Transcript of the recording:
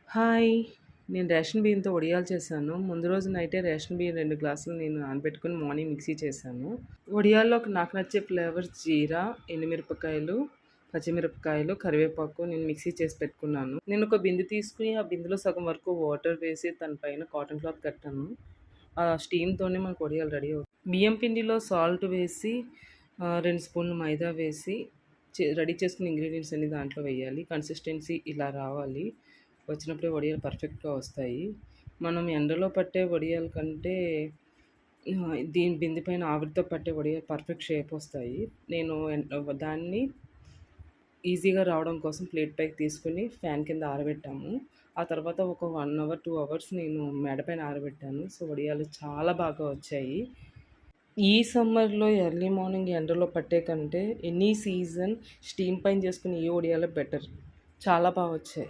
Hi! నేను ration బియ్యంతో వడియాలు చేశాను. ముందు రోజు నైటే రేషన్ బియ్యం 2 గ్లాసులు నేను నానబెట్టుకొని మార్నింగ్ మిక్సీ చేశాను. వడియాల్లోకి నాకు నచ్చే ఫ్లేవర్స్ జీరా, ఎండుమిరపకాయలు, పచ్చిమిరపకాయలు, కరివేపాకు నేను మిక్సీ చేసి పెట్టుకున్నాను. నేను ఒక బిందె తీసుకొని ఆ బిందెలో సగం వరకు వాటర్ వేసి దాని పైన కాటన్ క్లాత్ కట్టాను. ఆ స్టీమ్‌తోనే మనకు వడియాలు రెడీ అవుతాయి. బియ్యం పిండిలో సాల్ట్ వేసి 2 స్పూన్లు మైదా వేసి రెడీ చేసుకున్న ఇంగ్రీడియెంట్స్ అన్నీ దాంట్లో వేయాలి. కన్సిస్టెన్సీ ఇలా రావాలి. వచ్చినప్పుడే వడియాలు పర్ఫెక్ట్‌గా వస్తాయి. మనం ఎండలో పట్టే వడియాల కంటే దీని బిందె పైన ఆవిరితో పట్టే వడియాలు పర్ఫెక్ట్ షేప్ వస్తాయి. నేను దాన్ని ఈజీగా రావడం కోసం ప్లేట్ పైకి తీసుకొని ఫ్యాన్ కింద ఆరబెట్టాము. ఆ తర్వాత ఒక 1 అవర్, 2 అవర్స్ నేను మేడ పైన ఆరబెట్టాను. సో, వడియాలు చాలా బాగా వచ్చాయి. ఈ సమ్మర్‌లో ఎర్లీ మార్నింగ్ ఎండలో పట్టే కంటే ఎనీ సీజన్ స్టీమ్ పైన చేసుకునే ఏ వడియాలు బెటర్. చాలా బా వచ్చాయి.